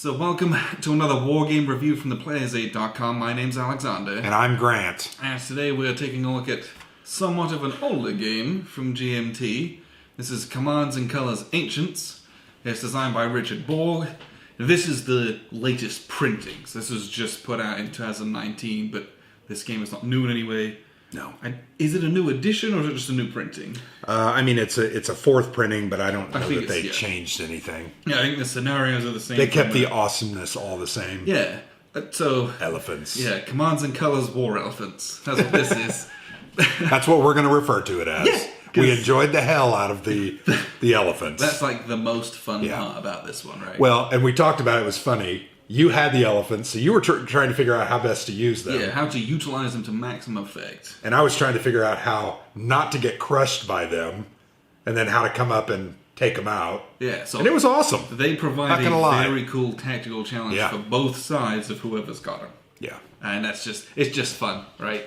So welcome to another war game review from theplayersaid.com. My name's Alexander. And I'm Grant. And today we're taking a look at somewhat of an older game from GMT. This is Commands and Colors Ancients. It's designed by Richard Borg. This is the latest printings. This was just put out in 2019, but this game is not new in any way. No. Is it a new edition or is it just a new printing? It's a fourth printing, but I don't know that they yeah. changed anything. Yeah, I think the scenarios are the same. They kept the awesomeness all the same. Yeah. So Elephants. Yeah, Commands and Colors War Elephants. That's what this is. That's what we're going to refer to it as. Yeah, we enjoyed the hell out of the elephants. That's like the most fun part about this one, right? Well, and we talked about it was funny. You had the elephants, so you were trying to figure out how best to use them. Yeah, how to utilize them to maximum effect. And I was trying to figure out how not to get crushed by them, and then how to come up and take them out. Yeah, so and it was awesome. They provide a very cool tactical challenge for both sides of whoever's got them. Yeah. And it's just fun, right?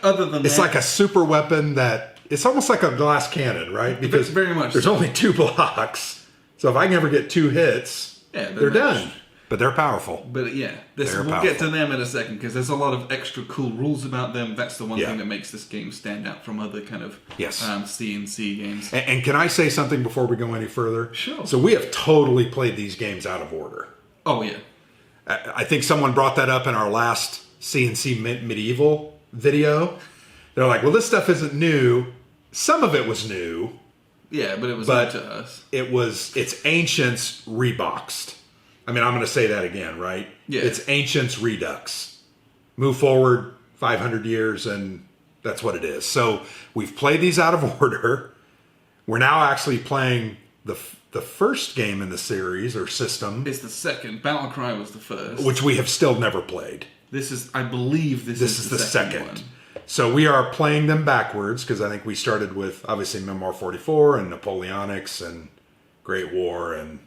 Other than it's like a super weapon that, it's almost like a glass cannon, right? Because very much there's only 2 blocks. So if I can ever get 2 hits, they're done. But they're powerful. But yeah, we'll get to them in a second because there's a lot of extra cool rules about them. That's the one thing that makes this game stand out from other kind of CNC games. And can I say something before we go any further? Sure. So we have totally played these games out of order. Oh, yeah. I think someone brought that up in our last CNC Medieval video. They're like, well, this stuff isn't new. Some of it was new. Yeah, but it was new to us. It's Ancients reboxed. I mean, I'm going to say that again, right? Yeah. It's Ancients Redux. Move forward 500 years, and that's what it is. So we've played these out of order. We're now actually playing the first game in the series or system. It's the second. Battlecry was the first. Which we have still never played. I believe this is the second one. So we are playing them backwards, because I think we started with, obviously, Memoir 44 and Napoleonics and Great War and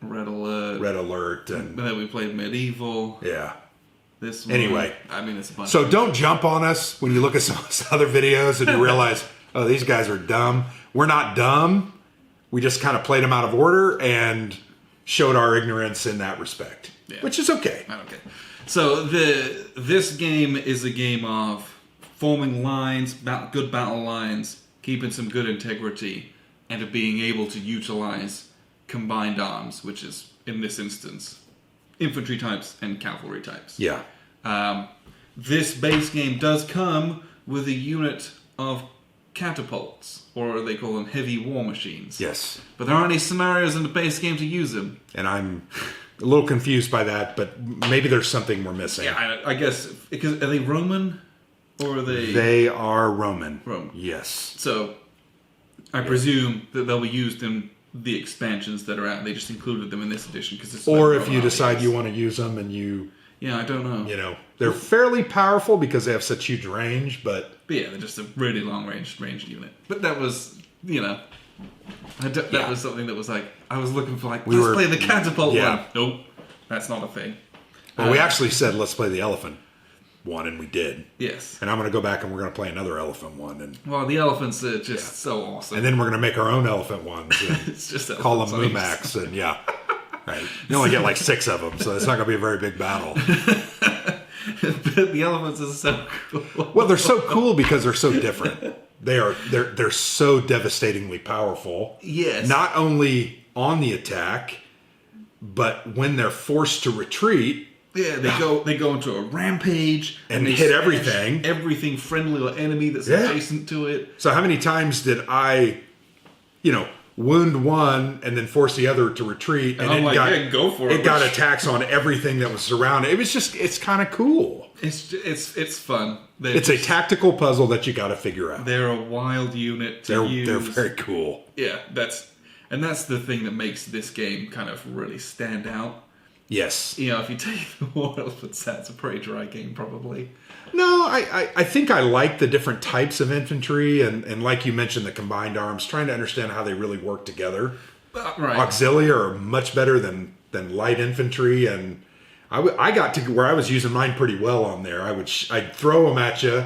Red Alert. And then we played Medieval. Yeah. This one. Anyway. I mean, it's a bunch So don't jump on us when you look at some other videos and you realize, oh, these guys are dumb. We're not dumb. We just kind of played them out of order and showed our ignorance in that respect. Yeah. Which is okay. Okay. So this game is a game of forming lines, good battle lines, keeping some good integrity, and of being able to utilize combined arms, which is, in this instance, infantry types and cavalry types. Yeah. This base game does come with a unit of catapults, or they call them heavy war machines. Yes. But there aren't any scenarios in the base game to use them. And I'm a little confused by that, but maybe there's something we're missing. Yeah, I guess, because are they Roman, or are they... They are Roman. Roman. Yes. So, I presume that they'll be used in the expansions that are out. They just included them in this edition because it's. Or if you decide you want to use them and you. Yeah, I don't know. You know, they're fairly powerful because they have such huge range, but yeah, they're just a really long ranged unit. But that was, that was something that was like I was looking for. Like, let's play the catapult one. Nope, that's not a thing. Well, we actually said let's play the elephant one, and we did. Yes. And I'm going to go back and we're going to play another elephant one. And well, the elephants are just so awesome. And then we're going to make our own elephant ones. And it's just call them Moomax, and right. You only get like 6 of them, so it's not going to be a very big battle. But the elephants are so cool. Well, they're so cool because they're so different. They're so devastatingly powerful. Yes. Not only on the attack, but when they're forced to retreat. Yeah, they go into a rampage and they hit everything. Everything friendly or enemy that's adjacent to it. So how many times did I, wound one and then force the other to retreat, and go for it. It got attacks on everything that was surrounded. It was just, it's kind of cool. It's fun. It's a tactical puzzle that you got to figure out. They're a wild unit to use. They're very cool. Yeah, that's the thing that makes this game kind of really stand out. Yes. If you take the War Elephants, that's a pretty dry game, probably. No, I think I like the different types of infantry, and like you mentioned, the combined arms, trying to understand how they really work together. Right. Auxilia are much better than light infantry, and I got to where I was using mine pretty well on there. I'd throw them at you,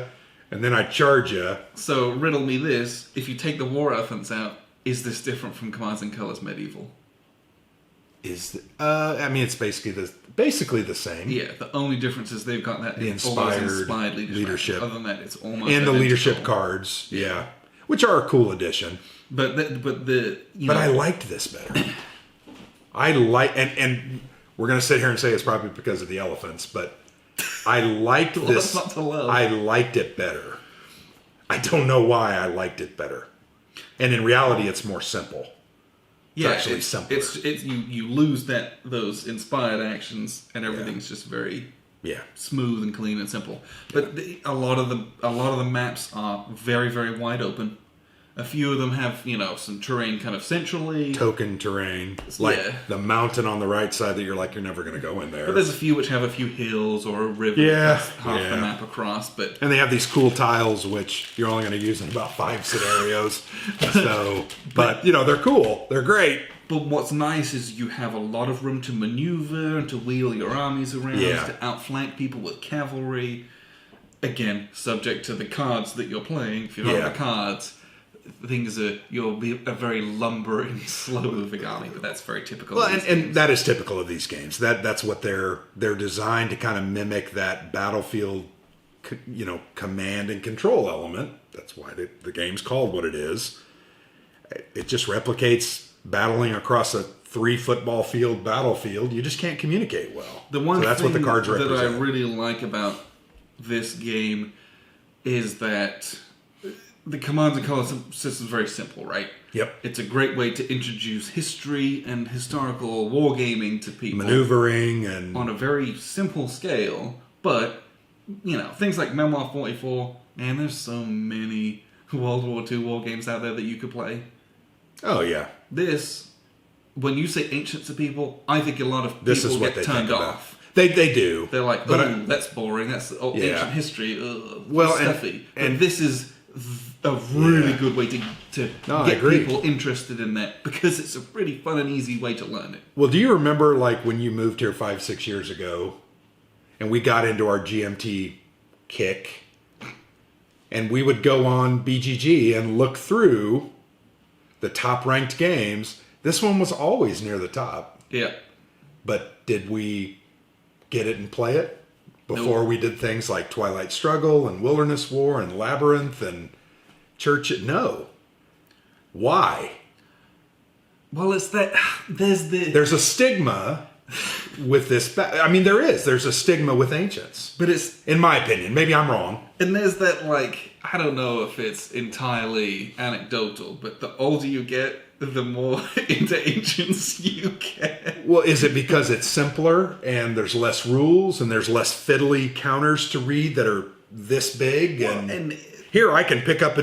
and then I'd charge you. So, riddle me this. If you take the War Elephants out, is this different from Commands and Colors Medieval? I mean, it's basically the same. Yeah, the only difference is they've got that The inspired leadership. Other than that, it's almost And the identical. leadership cards, yeah. Which are a cool addition. But I liked this better. And we're going to sit here and say it's probably because of the elephants, but I liked this. Not to love. I liked it better. I don't know why I liked it better. And in reality, it's more simple. Yeah, It's actually simpler. It's you lose those inspired actions, and everything's just very smooth and clean and simple. But a lot of the maps are very, very wide open. A few of them have some terrain kind of centrally. Token terrain, like the mountain on the right side that you're never going to go in there. But there's a few which have a few hills or a river that's half the map across. And they have these cool tiles which you're only going to use in about 5 scenarios. So, but they're cool. They're great. But what's nice is you have a lot of room to maneuver and to wheel your armies around, to outflank people with cavalry. Again, subject to the cards that you're playing. If you don't have the cards, you'll be a very lumbering, slow-moving army, but that's very typical. Well, and that is typical of these games. That's what they're designed to kind of mimic that battlefield, command and control element. That's why the game's called what it is. It just replicates battling across a 3-football field battlefield. You just can't communicate well. That's what the cards represent. That I really like about this game is that the commands and color system is very simple, right? Yep. It's a great way to introduce history and historical wargaming to people. Maneuvering and on a very simple scale, but things like Memoir 44, man, there's so many World War II war games out there that you could play. Oh yeah. This, when you say ancient to people, I think a lot of people get turned off. They do. They're like, that's boring. That's ancient history. Stuffy. And this is a really good way to get people interested in that, because it's a pretty fun and easy way to learn it. Well, do you remember when you moved here 5-6 years ago and we got into our GMT kick and we would go on BGG and look through the top ranked games? This one was always near the top. Yeah. But did we get it and play it before we did things like Twilight Struggle and Wilderness War and Labyrinth and Church? No. Why? Well, it's that there's a stigma with this. There's a stigma with ancients. But it's, in my opinion, maybe I'm wrong. And there's that, I don't know if it's entirely anecdotal, but the older you get, the more into ancients you get. Well, is it because it's simpler and there's less rules and there's less fiddly counters to read that are this big? And here I can pick up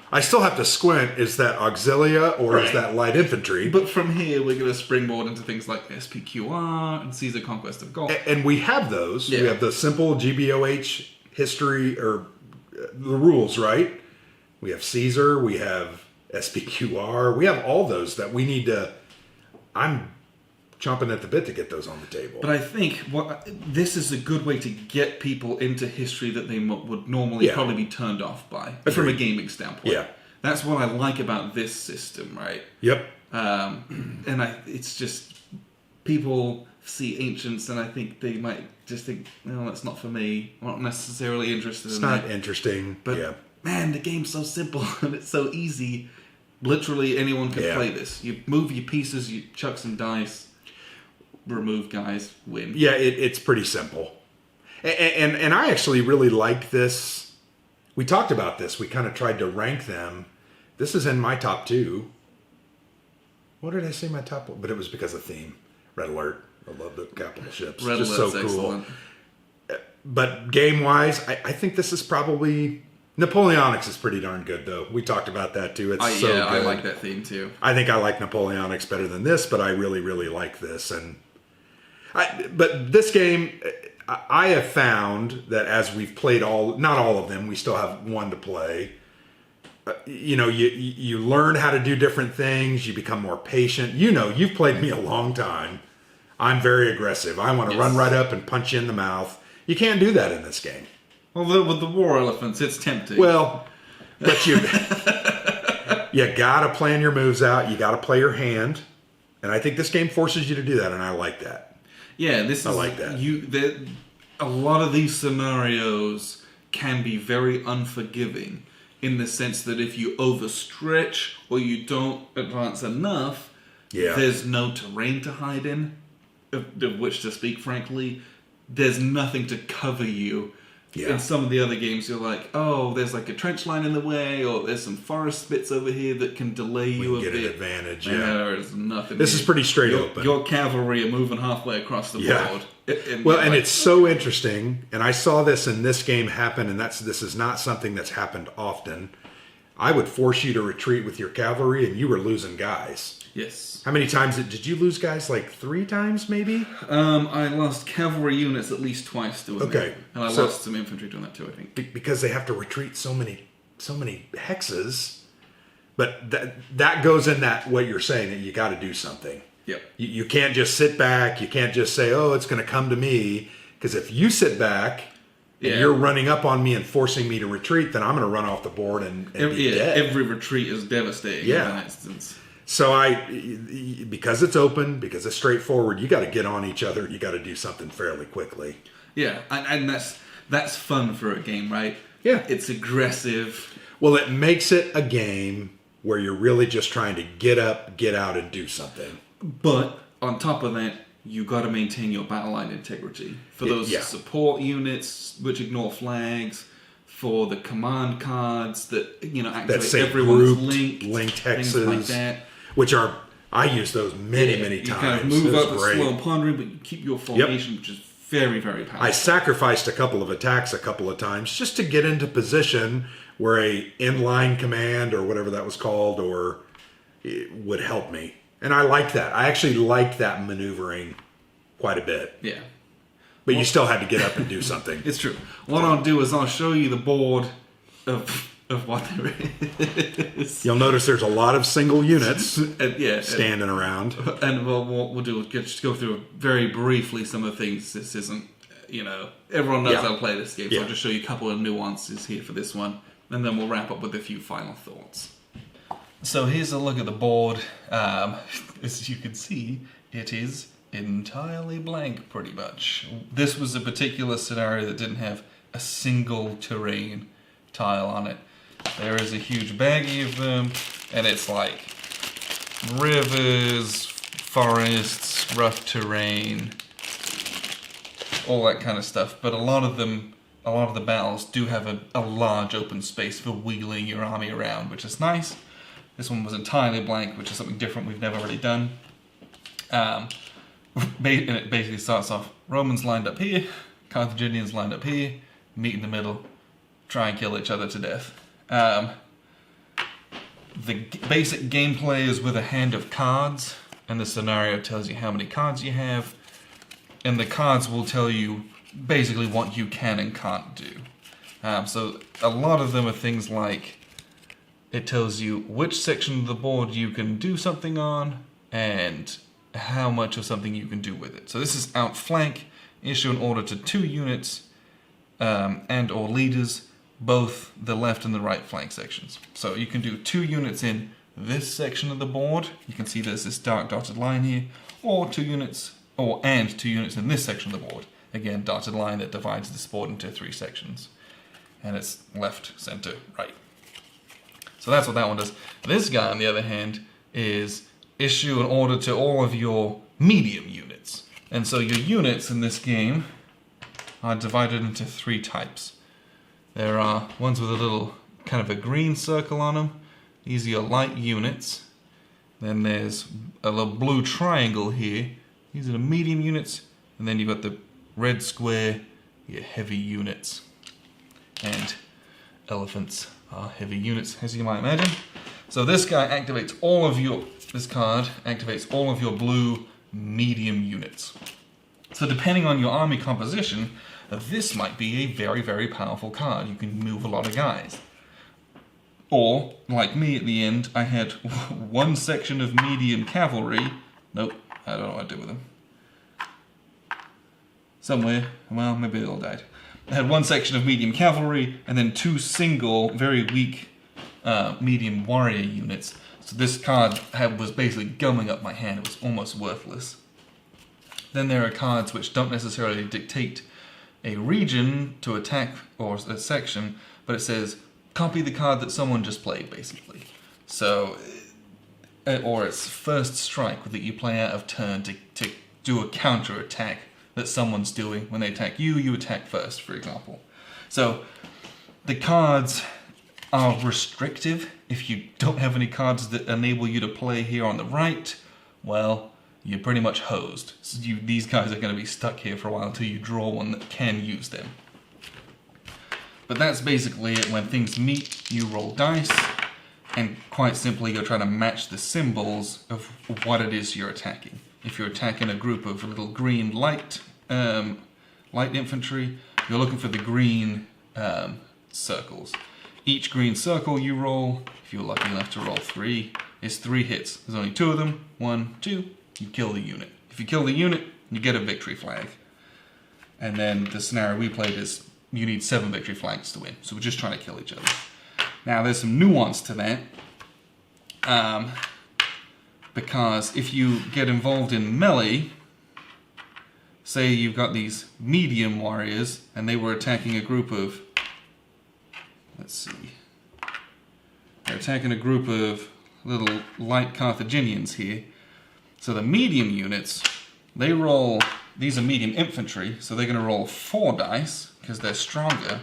I still have to squint. Is that auxilia or is that light infantry? But from here, we're going to springboard into things like SPQR and Caesar Conquest of Gaul. And we have those. Yeah. We have the simple GBOH history, or the rules, right? We have Caesar. We have SPQR. We have all those that we need to... I'm chomping at the bit to get those on the table. But I think this is a good way to get people into history that they would normally probably be turned off by, from a gaming standpoint. Yeah. That's what I like about this system, right? Yep. It's just, people see ancients and I think they might just think, no, that's not for me. I'm not necessarily interested in that. It's not interesting. But man, the game's so simple and it's so easy. Literally anyone can play this. You move your pieces, you chuck some dice, remove guys, win. Yeah, it's pretty simple. And I actually really liked this. We talked about this. We kind of tried to rank them. This is in my top 2. What did I say my top 1? But it was because of theme. Red Alert. I love the capital ships. Red Just so Alert's cool. Excellent. But game-wise, I think this is probably... Napoleonics is pretty darn good, though. We talked about that, too. It's so good. I like that theme, too. I think I like Napoleonics better than this, but I really, really like this. But this game, I have found that as we've played not all of them, we still have one to play. You learn how to do different things. You become more patient. You've played me a long time. I'm very aggressive. I want to run right up and punch you in the mouth. You can't do that in this game. Well, with the war elephants, it's tempting. Well, but you gotta plan your moves out. You gotta play your hand. And I think this game forces you to do that, and I like that. Yeah, this is I like that. A lot of these scenarios can be very unforgiving in the sense that if you overstretch or you don't advance enough, there's no terrain to hide in, of which to speak frankly. There's nothing to cover you. Yeah. In some of the other games, you're like, oh, there's like a trench line in the way, or there's some forest bits over here that can delay you a bit. Get an advantage, There's nothing. This is pretty straight open. Your cavalry are moving halfway across the board. And it's so interesting, and I saw this in this game happen, and this is not something that's happened often. I would force you to retreat with your cavalry, and you were losing guys. Yes. How many times did you lose guys? Like 3 times, maybe? I lost cavalry units at least twice doing that. Okay. And I lost some infantry doing that too, I think. Because they have to retreat so many hexes. But that goes in that what you're saying, that you got to do something. Yep. You can't just sit back. You can't just say, oh, it's going to come to me. Because if you sit back and you're running up on me and forcing me to retreat, then I'm going to run off the board and be dead. Every retreat is devastating in that instance. So because it's open, because it's straightforward, you got to get on each other. You got to do something fairly quickly. Yeah, and that's fun for a game, right? Yeah. It's aggressive. Well, it makes it a game where you're really just trying to get up, get out, and do something. But on top of that, you got to maintain your battle line integrity. For those support units which ignore flags, for the command cards that activate everyone's linked hexes, things like that. Which I use those many times. You kind of move up and slow and pondering, but you keep your formation, which is very, very powerful. I sacrificed a couple of attacks a couple of times just to get into position where a inline command or whatever that was called it would help me. And I liked that. I actually liked that maneuvering quite a bit. Yeah. But you still had to get up and do something. It's true. What I'll do is I'll show you the board of what there is. You'll notice there's a lot of single units standing around. And what we'll do is just go through very briefly some of the things. This isn't, everyone knows how to play this game, so I'll just show you a couple of nuances here for this one, and then we'll wrap up with a few final thoughts. So here's a look at the board. As you can see, it is entirely blank, pretty much. This was a particular scenario that didn't have a single terrain tile on it. There is a huge baggie of them, and it's like rivers, forests, rough terrain, all that kind of stuff. But a lot of the battles do have a large open space for wheeling your army around, which is nice. This one was entirely blank, which is something different we've never really done. And it basically starts off, Romans lined up here, Carthaginians lined up here, meet in the middle, try and kill each other to death. The basic gameplay is with a hand of cards, and the scenario tells you how many cards you have, and the cards will tell you basically what you can and can't do. So a lot of them are things like, it tells you which section of the board you can do something on, and how much of something you can do with it. So this is outflank, issue an order to 2 units, and or leaders, both the left and the right flank sections. So you can do 2 units in this section of the board. You can see there's this dark dotted line here, or 2 units, and 2 units in this section of the board. Again, dotted line that divides this board into 3 sections. And it's left, center, right. So that's what that one does. This guy, on the other hand, is issue an order to all of your medium units. And so your units in this game are divided into 3 types. There are ones with a little kind of a green circle on them. These are your light units. Then there's a little blue triangle here. These are the medium units. And then you've got the red square, your heavy units. And elephants are heavy units, as you might imagine. So this guy activates this card activates all of your blue medium units. So depending on your army composition, this might be a very, very powerful card. You can move a lot of guys. Or, like me at the end, I had 1 section of medium cavalry. Nope, I don't know what I did with them. Somewhere, well, maybe they all died. I had 1 section of medium cavalry, and then 2 single, very weak medium warrior units. So this card was basically gumming up my hand. It was almost worthless. Then there are cards which don't necessarily dictate a region to attack or a section, but it says copy the card that someone just played, basically. So, or it's first strike that you play out of turn to do a counter attack that someone's doing. When they attack you, you attack first, for example. So the cards are restrictive. If you don't have any cards that enable you to play here on the right, well, you're pretty much hosed. So these guys are going to be stuck here for a while until you draw one that can use them. But that's basically it. When things meet, you roll dice, and quite simply you're trying to match the symbols of what it is you're attacking. If you're attacking a group of little green light infantry, you're looking for the green circles. Each green circle you roll, if you're lucky enough to roll 3, is 3 hits. There's only 2 of them. 1, 2, you kill the unit. If you kill the unit, you get a victory flag. And then the scenario we played is you need 7 victory flags to win. So we're just trying to kill each other. Now there's some nuance to that. Because if you get involved in melee, say you've got these medium warriors and they were attacking a group of, let's see, they're attacking a group of little light Carthaginians here. So the medium units, they roll, these are medium infantry, so they're going to roll 4 dice because they're stronger,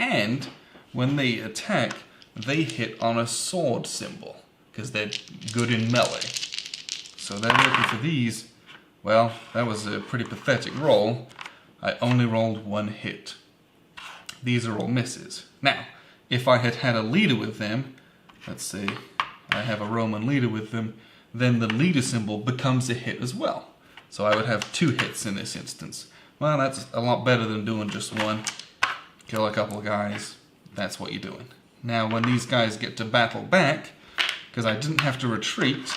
and when they attack, they hit on a sword symbol because they're good in melee. So they're looking for these. Well, that was a pretty pathetic roll. I only rolled 1 hit. These are all misses. Now, if I had had a leader with them, let's say I have a Roman leader with them, then the leader symbol becomes a hit as well. So I would have 2 hits in this instance. Well, that's a lot better than doing just 1. Kill a couple of guys, that's what you're doing. Now, when these guys get to battle back, because I didn't have to retreat,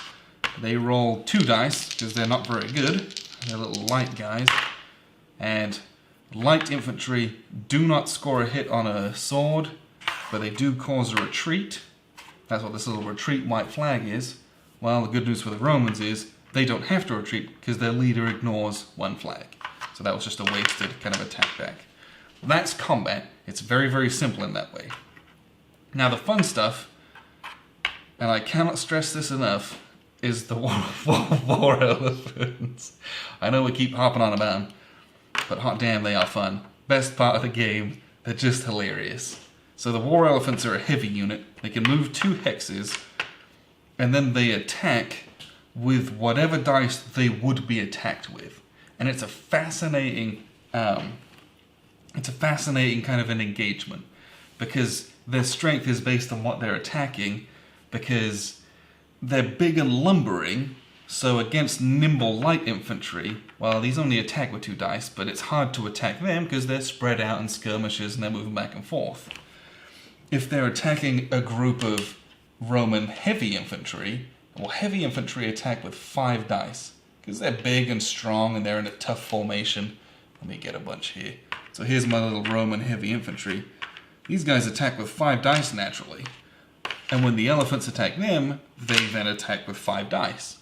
they roll 2 dice, because they're not very good. They're little light guys. And light infantry do not score a hit on a sword, but they do cause a retreat. That's what this little retreat white flag is. Well, the good news for the Romans is they don't have to retreat because their leader ignores 1 flag. So that was just a wasted kind of attack back. That's combat. It's very, very simple in that way. Now the fun stuff, and I cannot stress this enough, is the war elephants. I know we keep hopping on about them, but hot damn, they are fun. Best part of the game, they're just hilarious. So the war elephants are a heavy unit. They can move 2 hexes, and then they attack with whatever dice they would be attacked with. And it's a fascinating kind of an engagement, because their strength is based on what they're attacking, because they're big and lumbering, so against nimble light infantry, well, these only attack with 2 dice, but it's hard to attack them because they're spread out in skirmishes and they're moving back and forth. If they're attacking a group of Roman heavy infantry, well, heavy infantry attack with 5 dice, because they're big and strong and they're in a tough formation. Let me get a bunch here. So here's my little Roman heavy infantry. These guys attack with 5 dice naturally. And when the elephants attack them, they then attack with 5 dice.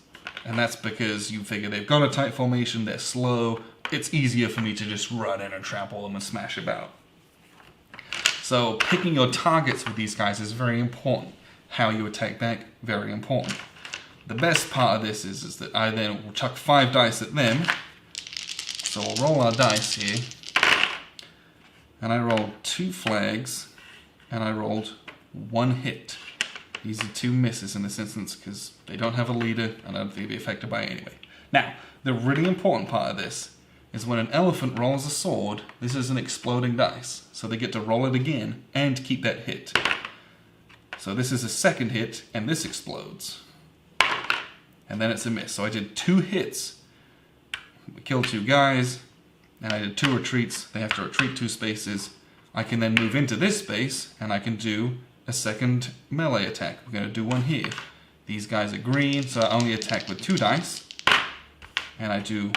And that's because you figure they've got a tight formation, they're slow, it's easier for me to just run in and trample them and smash about. So picking your targets with these guys is very important. How you attack back, very important. The best part of this is that I then will chuck 5 dice at them. So we'll roll our dice here. And I rolled 2 flags, and I rolled 1 hit. These are 2 misses in this instance because they don't have a leader and I don't think they'll be affected by it anyway. Now, the really important part of this is when an elephant rolls a sword, this is an exploding dice. So they get to roll it again and keep that hit. So this is a 2nd hit and this explodes. And then it's a miss. So I did 2 hits. We killed 2 guys. And I did 2 retreats. They have to retreat 2 spaces. I can then move into this space and I can do a 2nd melee attack. We're going to do 1 here. These guys are green, so I only attack with 2 dice. And I do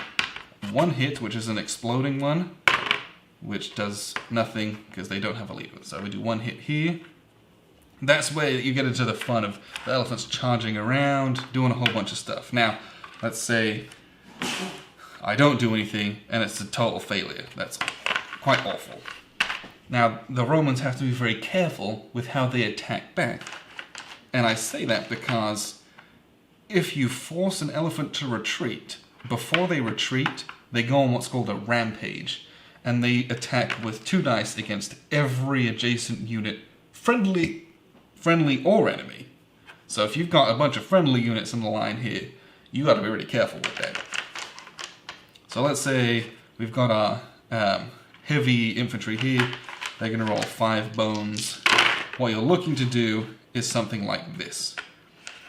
1 hit, which is an exploding one, which does nothing because they don't have a leader. So we do 1 hit here. that's where you get into the fun of the elephants charging around, doing a whole bunch of stuff. Now, let's say I don't do anything and it's a total failure. That's quite awful. Now, the Romans have to be very careful with how they attack back. And I say that because if you force an elephant to retreat, before they retreat, they go on what's called a rampage. And they attack with 2 dice against every adjacent unit, friendly or enemy. So if you've got a bunch of friendly units in the line here, you got to be really careful with that. So let's say we've got our heavy infantry here. They're going to roll 5 bones. What you're looking to do is something like this,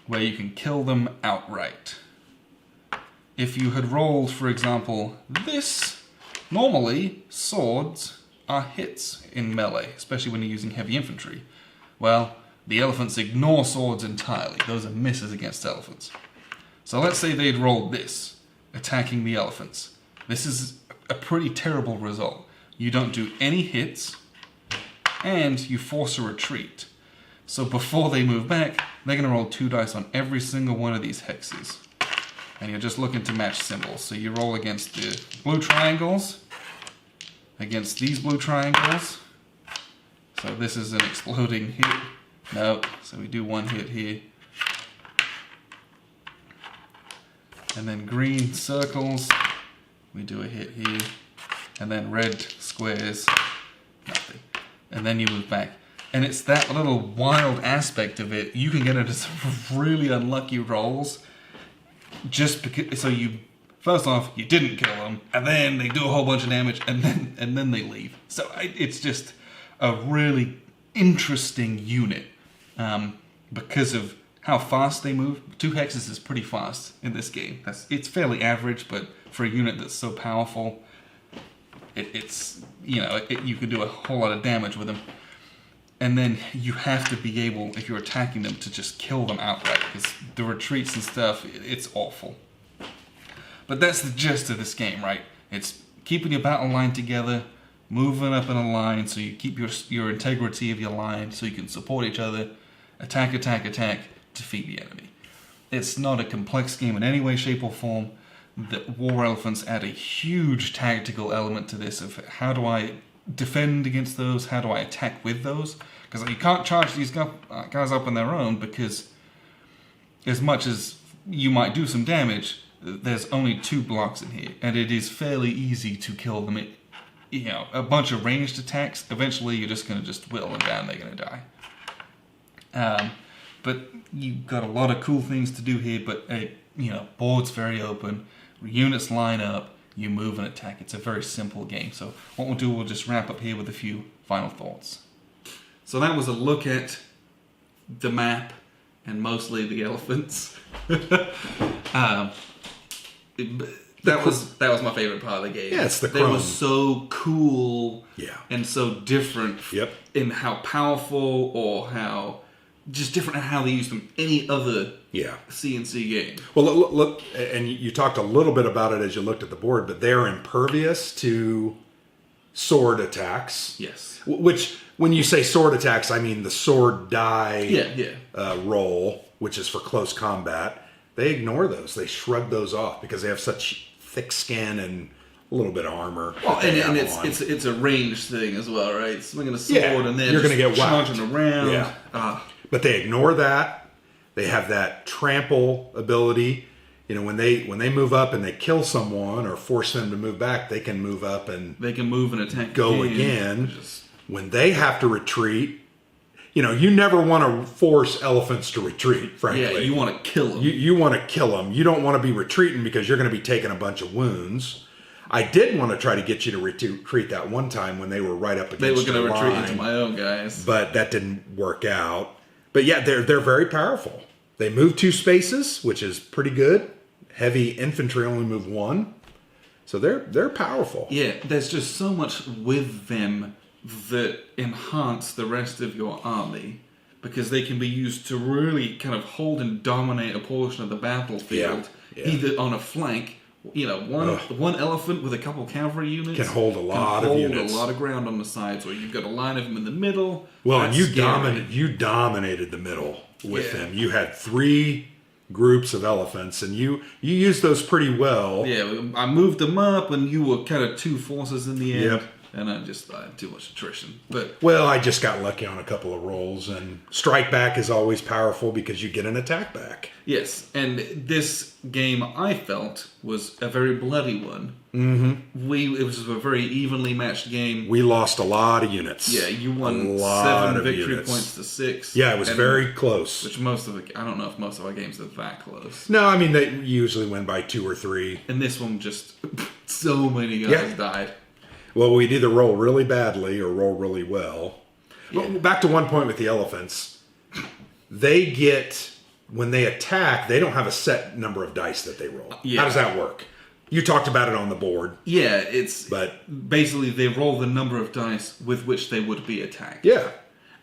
where you can kill them outright. If you had rolled, for example, this, normally swords are hits in melee, especially when you're using heavy infantry. Well, the elephants ignore swords entirely. Those are misses against elephants. So let's say they'd rolled this, attacking the elephants. This is a pretty terrible result. You don't do any hits, and you force a retreat. So before they move back, they're going to roll 2 dice on every single one of these hexes. And you're just looking to match symbols. So you roll against the blue triangles, against these blue triangles. So this is an exploding hit. No, so we do 1 hit here. And then green circles, we do a hit here. And then red squares, nothing. And then you move back. And it's that little wild aspect of it. You can get into some really unlucky rolls. Just because, so you, first off, you didn't kill them, and then they do a whole bunch of damage, and then they leave. So it's just a really interesting unit because of how fast they move. 2 hexes is pretty fast in this game. It's fairly average, but for a unit that's so powerful, it's you can do a whole lot of damage with them. And then you have to be able, if you're attacking them, to just kill them outright, because the retreats and stuff, it's awful. But that's the gist of this game, right? It's keeping your battle line together, moving up in a line so you keep your integrity of your line so you can support each other, attack, defeat the enemy. It's not a complex game in any way, shape, or form. The War Elephants add a huge tactical element to this of how do I defend against those, how do I attack with those? Because you can't charge these guys up on their own, because as much as you might do some damage, there's only 2 blocks in here, and it is fairly easy to kill them. A bunch of ranged attacks, eventually you're just going to just whittle them down, they're going to die. But you've got a lot of cool things to do here, but board's very open, units line up, you move and attack. It's a very simple game. So what we'll do, we'll just wrap up here with a few final thoughts. So that was a look at the map and mostly the elephants. That was my favorite part of the game. Yeah, it's the They were so cool, and so different in how powerful or how just different in how they use them any other CNC game. Well, look, and you talked a little bit about it as you looked at the board, but they're impervious to sword attacks. Yes. Which, when you say sword attacks, I mean the sword die roll, which is for close combat. They ignore those. They shrug those off because they have such thick skin and a little bit of armor. Well, and it's a range thing as well, right? Swinging a sword and then you're going to get charging around. Yeah. But they ignore that. They have that trample ability. When they move up and they kill someone or force them to move back, they can move up and attack. Go again. When they have to retreat, you never want to force elephants to retreat. Frankly, yeah, you want to kill them. You want to kill them. You don't want to be retreating because you're going to be taking a bunch of wounds. I did want to try to get you to retreat that one time when they were right up against the line. They were going to retreat into my own guys, but that didn't work out. But yeah, they're very powerful. They move 2 spaces, which is pretty good. Heavy infantry only move 1, so they're powerful. Yeah, there's just so much with them that enhance the rest of your army, because they can be used to really kind of hold and dominate a portion of the battlefield, either on a flank one elephant with a couple cavalry units Can hold a lot of units. a lot of ground on the sides, or you've got a line of them in the middle. Well, and That's you dominated the middle with them. You had 3 groups of elephants, and you used those pretty well. Yeah, I moved them up, and you were kind of 2 forces in the end. Yep. And I had too much attrition. But Well, I just got lucky on a couple of rolls, and strike back is always powerful because you get an attack back. yes, and this game I felt was a very bloody one. Mm-hmm. It was a very evenly matched game. We lost a lot of units. Yeah, you won 7 victory points to 6. Yeah, it was very close. Which I don't know if most of our games are that close. No, I mean, they usually win by 2 or 3. And this one just, so many guys died. Well, we'd either roll really badly or roll really well. Well, back to one point with the elephants. They get, when they attack, they don't have a set number of dice that they roll. Yeah. How does that work? You talked about it on the board. Yeah, But basically they roll the number of dice with which they would be attacked. yeah,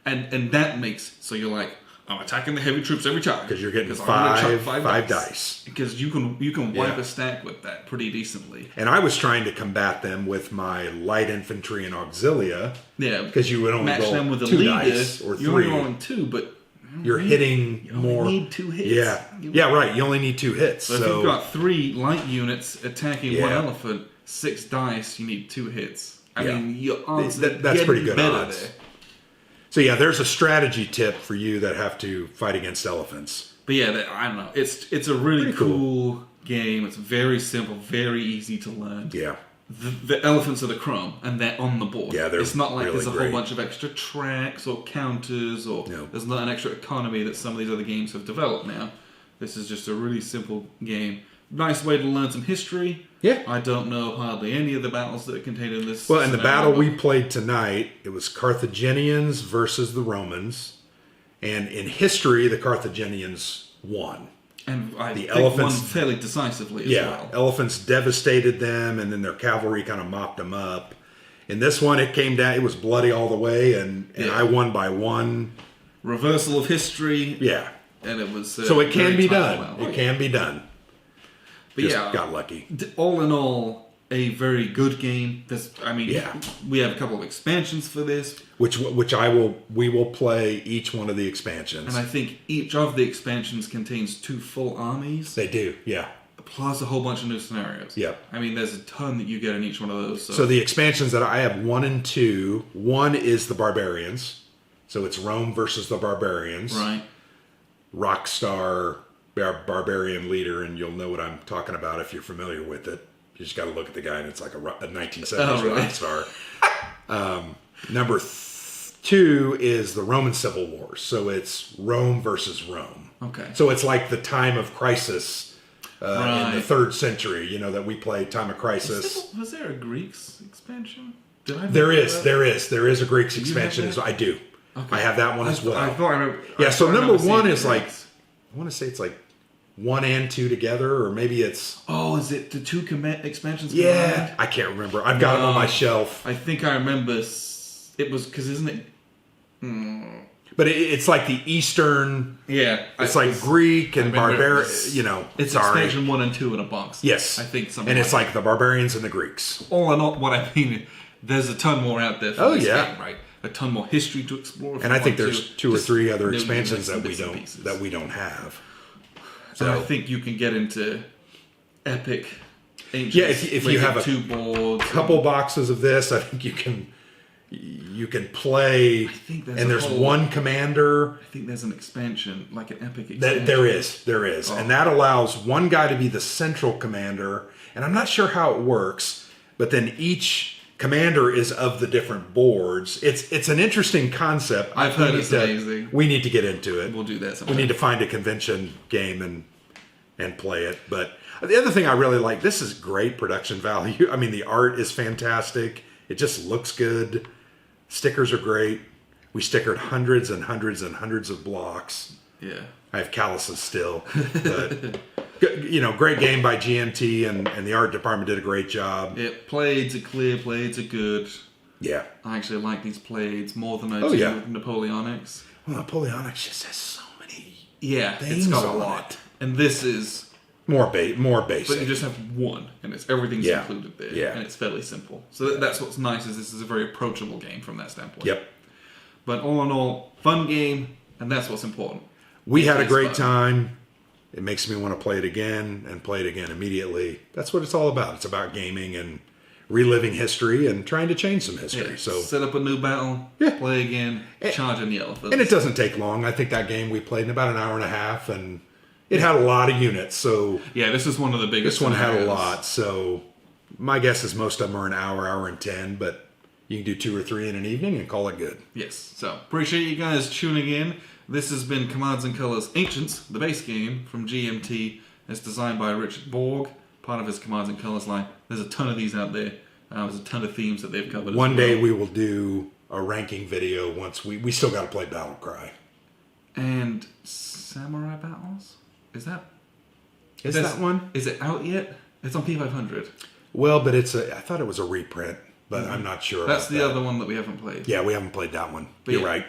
And that makes, so you're like, I'm attacking the heavy troops every time. because you're getting 'Cause I'm gonna chuck five dice. Because you can wipe Yeah. a stack with that pretty decently. And I was trying to combat them with my light infantry and auxilia. Yeah, Because you would only match roll them with a 2 leader. dice or 3. You're only rolling 2, but You're hitting you only more. need 2 hits. Yeah, yeah, right. You only need 2 hits. So if you've got 3 light units attacking one Yeah. elephant, 6 dice, you need 2 hits. I Yeah. mean, your odds That's getting pretty good better odds. there. So yeah, there's a strategy tip for you that have to fight against elephants. But yeah, I don't know. It's a really Pretty cool. cool game. It's very simple, very easy to learn. Yeah. The elephants are the crumb, and they're on the board. Yeah, they're It's not like really there's a great. whole bunch of extra tracks or counters, or No. there's not an extra economy that some of these other games have developed now. This is just a really simple game. Nice way to learn some history. Yeah. I don't know hardly any of the battles that are contained in this. Well, in the scenario, battle but- we played tonight, it was Carthaginians versus the Romans. And in history, the Carthaginians won. And I The think elephants- won fairly decisively as Yeah, well. elephants devastated them, and then their cavalry kind of mopped them up. In this one, it came down, it was bloody all the way, and Yeah. I won by 1. Reversal of history. Yeah. And it was. So it can very be tight done. battle. It can be done. But Just yeah, got lucky. all in all, a very good game. Yeah. We have a couple of expansions for this, We will play each one of the expansions. and I think each of the expansions contains 2 full armies, They do, yeah. plus a whole bunch of new scenarios. Yep. I mean, there's a ton that you get in each one of those. So the expansions that I have 1 and 2, 1 is the Barbarians. So it's Rome versus the Barbarians. right. Rockstar barbarian leader, and you'll know what I'm talking about if you're familiar with it. You just got to look at the guy, and it's like a 1970s Oh, really? Rockstar. Number 2 is the Roman Civil War. So it's Rome versus Rome. Okay. So it's like the time of crisis in the Right. 3rd century, that we played Time of Crisis. Was there a Greeks expansion? Did I? There miss is, that? there is a Greeks you have expansion. that? I do. Okay. I have that one as well. I thought I remember. Yeah, so I number remember 1 seeing is the like, Greeks. I want to say it's like 1 and 2 together, or maybe it's... Oh, is it the 2 expansions? Yeah, combined? I can't remember. I've got them on my shelf. I think I remember. It was because isn't it? But it's like the Eastern... Yeah, It's like Greek and remember it barbarian, was- It's expansion 1 and 2 in a box. Yes. I think something. And it's like the barbarians and the Greeks. all in all, what I mean, there's a ton more out there. For Oh, this yeah. game, right? A ton more history to explore. if And you I think want there's to. 2 or Just 3 other new expansions units and that bits and we pieces. don't have. And I So think you can get into epic. Ancient, Yeah, if you have a 2 boards, couple boxes of this, I think you can play. think there's And a there's whole- 1 commander. I think there's an expansion, like an epic expansion. There is, Oh. and that allows one guy to be the central commander. And I'm not sure how it works, but then each commander is of the different boards. It's an interesting concept. I've heard it's amazing. We need to get into it. We'll do that We sometime. need to find a convention game and play it. But the other thing I really like, this is great production value. I mean, the art is fantastic. It just looks good. Stickers are great. We stickered hundreds and hundreds and hundreds of blocks. Yeah. I have calluses still. But, great game by GMT, and the art department did a great job. Yeah, plaids are clear, plaids are good. Yeah. I actually like these plaids more than I Oh, do yeah. with Napoleonics. Well, Napoleonics just has so many Yeah, things it's got a on lot. it. And this is More But basic. you just have one, and everything's Yeah. included there, Yeah. and it's fairly simple. So that's what's nice, is this is a very approachable game from that standpoint. Yep. But all in all, fun game, and that's what's important. We had a It's great fun. time. It makes me want to play it again and play it again immediately. That's what it's all about. It's about gaming and reliving history and trying to change some history. Yeah, So, set up a new battle, Yeah. play again, charge in the elephants. and it doesn't take long. I think that game we played in about an hour and a half, and it had a lot of units. So Yeah, this is one of the biggest. this one had a scenarios. lot. So my guess is most of them are an hour and 10, but you can do 2 or 3 in an evening and call it good. Yes, so appreciate you guys tuning in. This has been Commands and Colors Ancients, the base game from GMT. It's designed by Richard Borg, part of his Commands and Colors line. There's a ton of these out there. There's a ton of themes that they've covered. One as day well. we will do a ranking video once we still got to play Battle Cry. And Samurai Battles? Is that That one? Is it out yet? It's on P500. Well, but I thought it was a reprint, but I'm not sure. That's about the that. other one that we haven't played. Yeah, we haven't played that one. But You're yeah, right.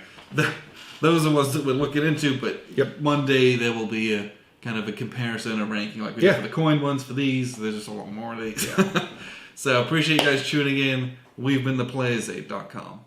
Those are ones that we're looking into, but Yep. one day there will be a kind of a comparison, a ranking like we Yeah. did for the coin ones for these. There's just a lot more of these. So appreciate you guys tuning in. We've been theplayersaid.com.